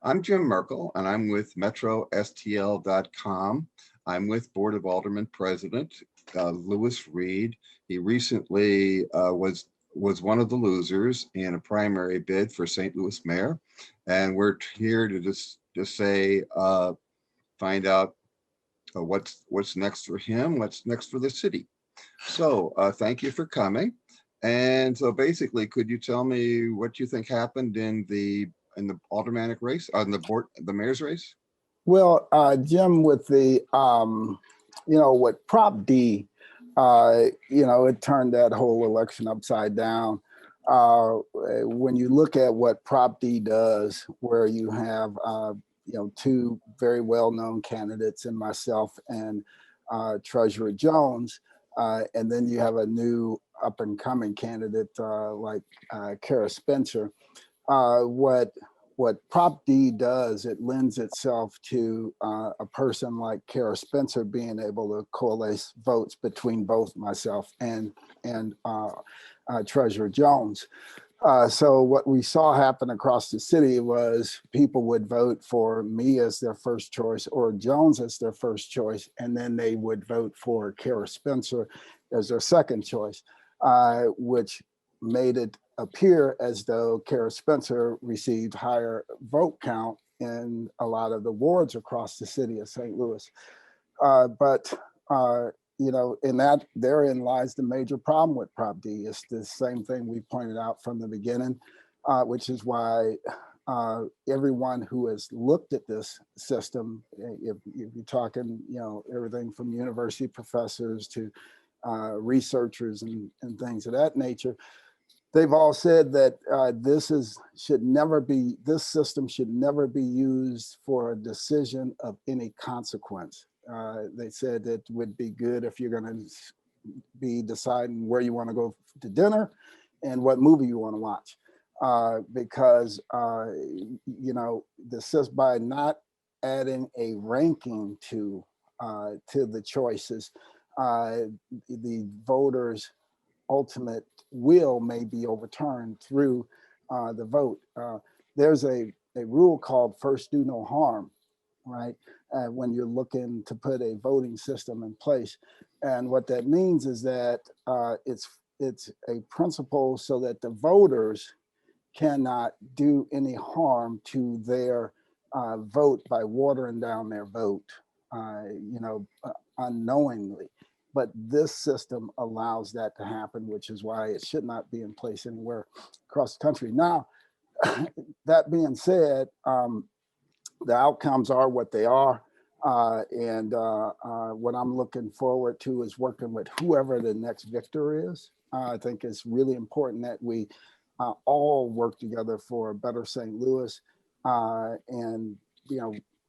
I'm Jim Merkel, and I'm with MetroSTL.com. I'm with Board of Alderman President Lewis Reed. He recently was one of the losers in a primary bid for St. Louis mayor, and we're here to just say find out what's next for him, what's next for the city. So thank you for coming. And so basically, could you tell me what you think happened in the aldermanic race, on the mayor's race? Well, Jim, with the, with Prop D, it turned that whole election upside down. When you look at what Prop D does, where you have, two very well-known candidates in myself and Treasurer Jones, and then you have a new up-and-coming candidate like Kara Spencer. What Prop D does, it lends itself to a person like Kara Spencer being able to coalesce votes between both myself and Treasurer Jones. So what we saw happen across the city was people would vote for me as their first choice or Jones as their first choice, and then they would vote for Kara Spencer as their second choice, which made it appear as though Kara Spencer received higher vote count in a lot of the wards across the city of St. Louis. Therein lies the major problem with Prop D. It's the same thing we pointed out from the beginning, which is why everyone who has looked at this system, if you're talking, everything from university professors to researchers and things of that nature, they've all said that this system should never be used for a decision of any consequence. They said it would be good if you're going to be deciding where you want to go to dinner and what movie you want to watch, because by not adding a ranking to the choices, the voters' ultimate will may be overturned through the vote. There's a rule called first do no harm, right? When you're looking to put a voting system in place. And what that means is that it's a principle so that the voters cannot do any harm to their vote by watering down their vote, unknowingly. But this system allows that to happen, which is why it should not be in place anywhere across the country. Now, that being said, the outcomes are what they are. And what I'm looking forward to is working with whoever the next victor is. I think it's really important that we all work together for a better St. Louis and,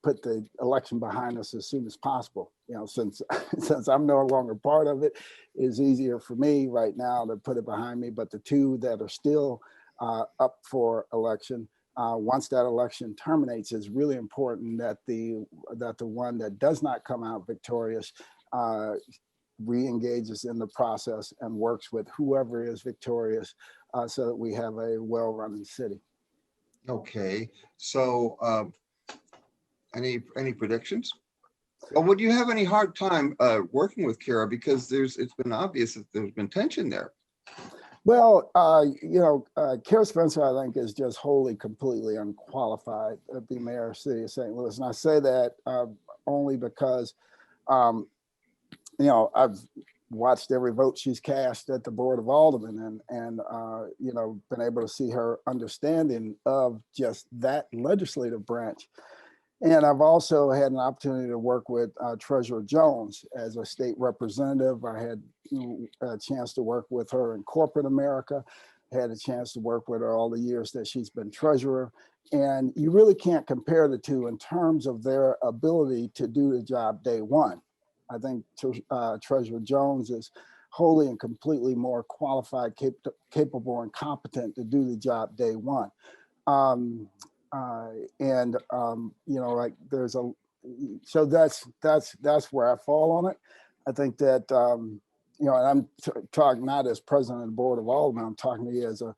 put the election behind us as soon as possible. Since I'm no longer part of it, it's easier for me right now to put it behind me. But the two that are still up for election, once that election terminates, it's really important that the one that does not come out victorious re-engages in the process and works with whoever is victorious so that we have a well-running city. Okay, so any predictions? Well, would you have any hard time working with Kara, because it's been obvious that there's been tension there? Well, Kara Spencer, I think, is just wholly, completely unqualified to be mayor of the city of St. Louis. And I say that only because, I've watched every vote she's cast at the Board of Alderman and been able to see her understanding of just that legislative branch. And I've also had an opportunity to work with Treasurer Jones as a state representative. I had a chance to work with her in corporate America. I had a chance to work with her all the years that she's been treasurer. And you really can't compare the two in terms of their ability to do the job day one. I think Treasurer Jones is wholly and completely more qualified, capable, and competent to do the job day one. So that's where I fall on it. I think that, and I'm talking not as president of the Board of Alderman, I'm talking to you as a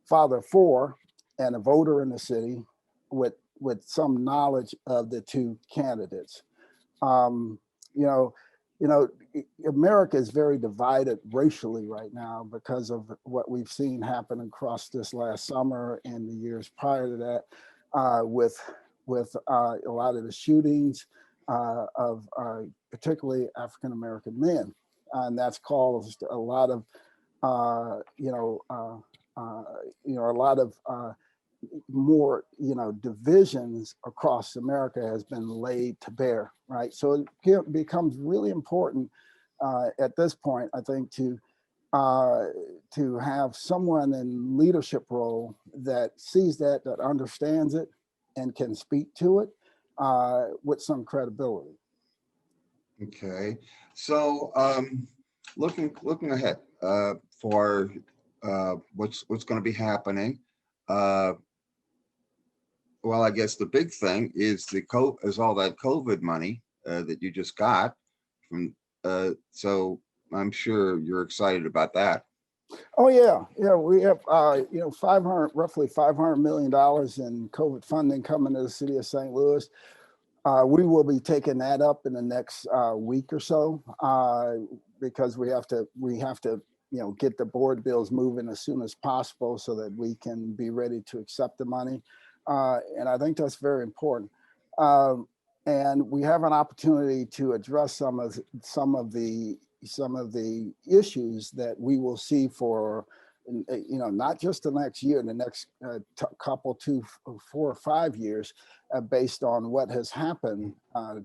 father of four and a voter in the city with with some knowledge of the two candidates. Um, you know, America is very divided racially right now because of what we've seen happen across this last summer and the years prior to that, with a lot of the shootings of particularly African American men, and that's caused a lot of a lot of more divisions across America has been laid to bear, right? So it becomes really important at this point, I think, to have someone in leadership role that sees that understands it and can speak to it with some credibility. Okay, so looking ahead for what's going to be happening. Uh, well, I guess the big thing is all that COVID money that you just got from. So I'm sure you're excited about that. Oh yeah, yeah. We have roughly $500 million in COVID funding coming to the city of St. Louis. We will be taking that up in the next week or so because we have to get the board bills moving as soon as possible so that we can be ready to accept the money, and I think that's very important. And we have an opportunity to address some of the issues that we will see for not just the next year, the next couple, 2, 4 or 5 years, based on what has happened,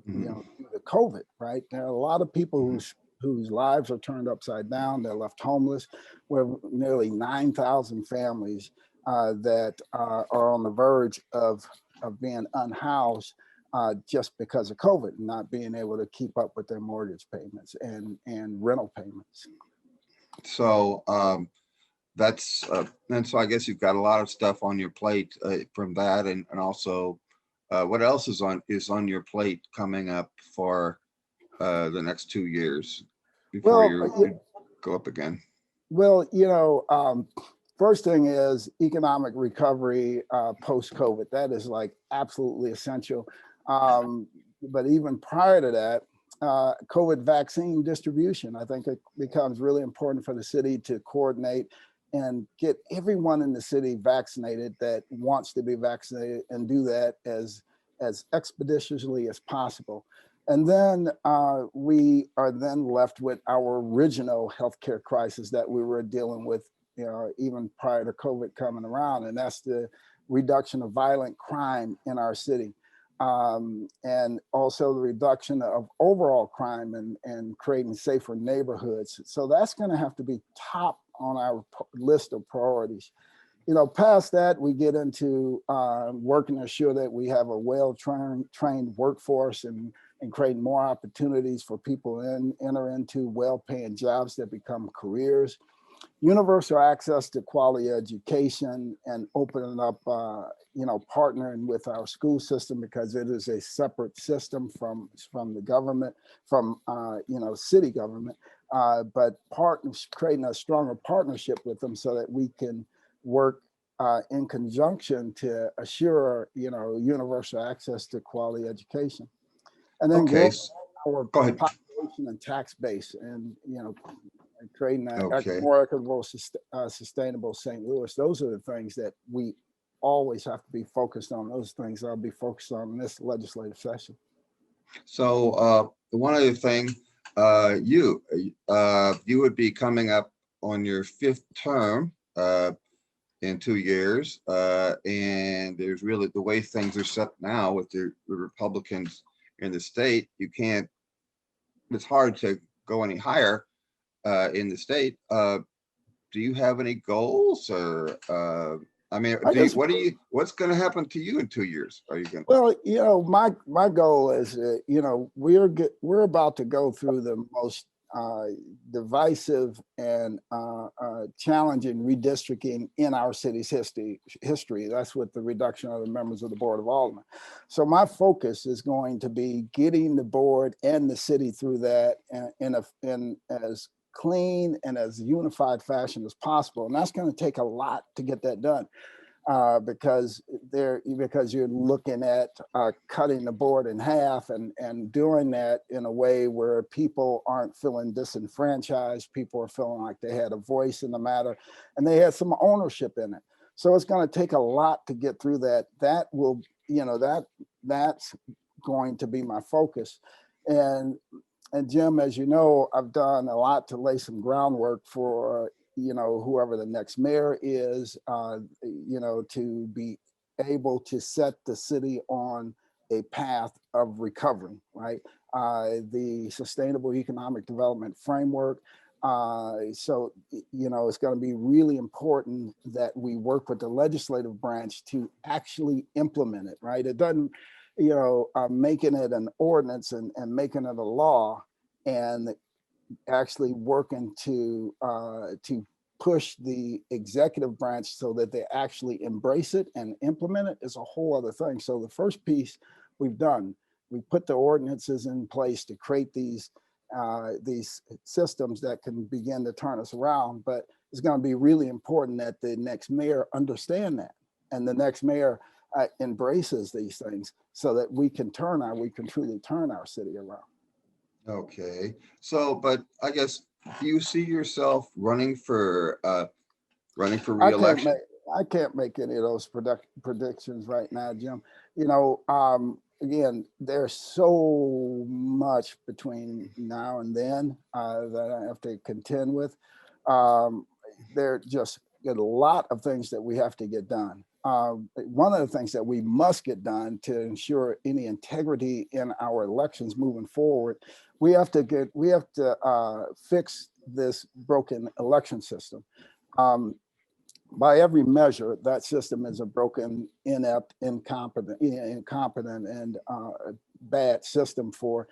due to COVID, right? There are a lot of people whose lives are turned upside down. They're left homeless. We're nearly 9,000 families that are on the verge of being unhoused just because of COVID, not being able to keep up with their mortgage payments and rental payments. So and so I guess you've got a lot of stuff on your plate from that, and also what else is on your plate coming up for the next 2 years before you go up again? Well, first thing is economic recovery post-COVID. That is like absolutely essential. But even prior to that, COVID vaccine distribution, I think it becomes really important for the city to coordinate and get everyone in the city vaccinated that wants to be vaccinated, and do that as expeditiously as possible. And then we are then left with our original healthcare crisis that we were dealing with, even prior to COVID coming around, and that's the reduction of violent crime in our city, and also the reduction of overall crime and creating safer neighborhoods. So that's going to have to be top on our list of priorities. Past that, we get into working to ensure that we have a well-trained workforce and creating more opportunities for people enter into well-paying jobs that become careers, universal access to quality education, and opening up, partnering with our school system, because it is a separate system from the government, from city government, but creating a stronger partnership with them so that we can work in conjunction to assure universal access to quality education. And then Okay, our go ahead. population and tax base, and creating a Okay. more equitable, sustainable St. Louis. Those are the things that we always have to be focused on. Those things I'll be focused on in this legislative session. So one other thing, you would be coming up on your 5th term in 2 years, and there's really, the way things are set now with the Republicans in the state, it's hard to go any higher in the state. Do you have any goals, or what's going to happen to you in 2 years? Are you going? Well, my goal is, we're about to go through the most divisive and challenging redistricting in our city's history. That's with the reduction of the members of the Board of Alderman. So my focus is going to be getting the board and the city through that in as clean and as unified fashion as possible. And that's going to take a lot to get that done. because you're looking at cutting the board in half and doing that in a way where people aren't feeling disenfranchised. People are feeling like they had a voice in the matter and they had some ownership in it. So it's going to take a lot to get through that. That will, that's going to be my focus. And Jim, as you know, I've done a lot to lay some groundwork for whoever the next mayor is, to be able to set the city on a path of recovery, right? The Sustainable Economic Development Framework. So it's going to be really important that we work with the legislative branch to actually implement it, right? It doesn't, making it an ordinance and making it a law and actually working to push the executive branch so that they actually embrace it and implement it is a whole other thing. So the first piece we've done, we put the ordinances in place to create these systems that can begin to turn us around. But it's going to be really important that the next mayor understand that, and the next mayor embraces these things so that we can truly turn our city around. Okay, so, but I guess, do you see yourself running for reelection? I can't make any of those predictions right now, Jim. Again, there's so much between now and then that I have to contend with. There just a lot of things that we have to get done. One of the things that we must get done to ensure any integrity in our elections moving forward, we have to fix this broken election system. By every measure, that system is a broken, inept, incompetent, and bad system for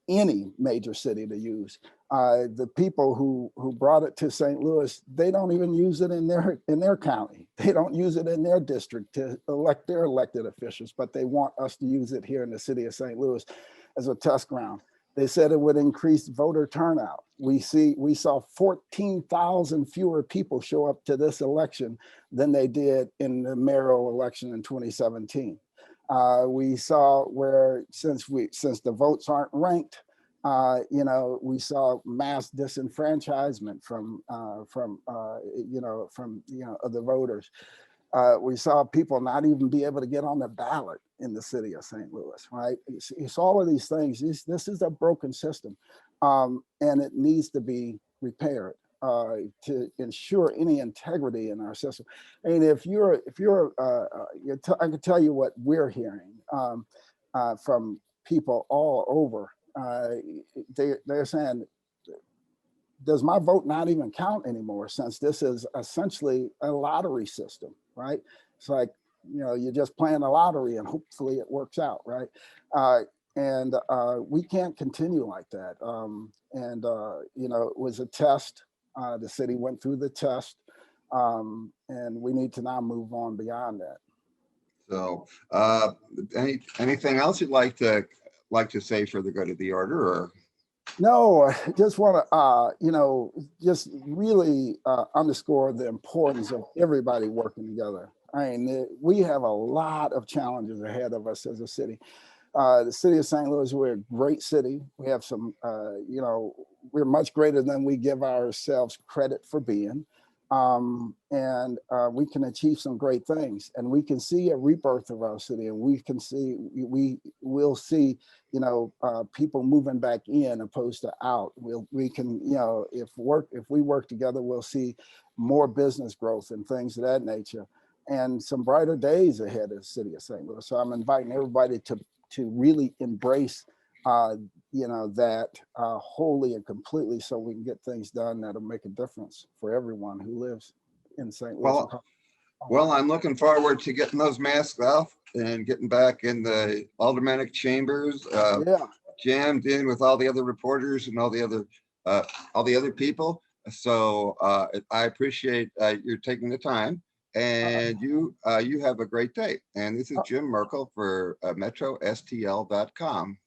any major city to use. The people who brought it to St. Louis, they don't even use it in their county. They don't use it in their district to elect their elected officials, but they want us to use it here in the city of St. Louis as a test ground. They said it would increase voter turnout. We saw 14,000 fewer people show up to this election than they did in the mayoral election in 2017. We saw where since the votes aren't ranked, we saw mass disenfranchisement from the voters. We saw people not even be able to get on the ballot in the city of St. Louis, right? It's all of these things. This is a broken system, and it needs to be repaired to ensure any integrity in our system. And I can tell you what we're hearing from people all over. They're saying, does my vote not even count anymore, since this is essentially a lottery system, right? It's like, you're just playing a lottery and hopefully it works out, right? We can't continue like that. It was a test. The city went through the test, and we need to now move on beyond that. So, anything else you'd like to say for the good of the order, or? No, I just want to, just really underscore the importance of everybody working together. I mean, we have a lot of challenges ahead of us as a city. The city of St. Louis, we're a great city. We have some, we're much greater than we give ourselves credit for being. We can achieve some great things, and we can see a rebirth of our city, and we will see people moving back in opposed to out. We can if we work together, we'll see more business growth and things of that nature, and some brighter days ahead of the city of St. Louis. So I'm inviting everybody to really embrace that wholly and completely, so we can get things done that'll make a difference for everyone who lives in St. Louis. Well, I'm looking forward to getting those masks off and getting back in the aldermanic chambers, jammed in with all the other reporters and all the other people. So I appreciate your taking the time, and you have a great day. And this is Jim Merkel for MetroSTL.com.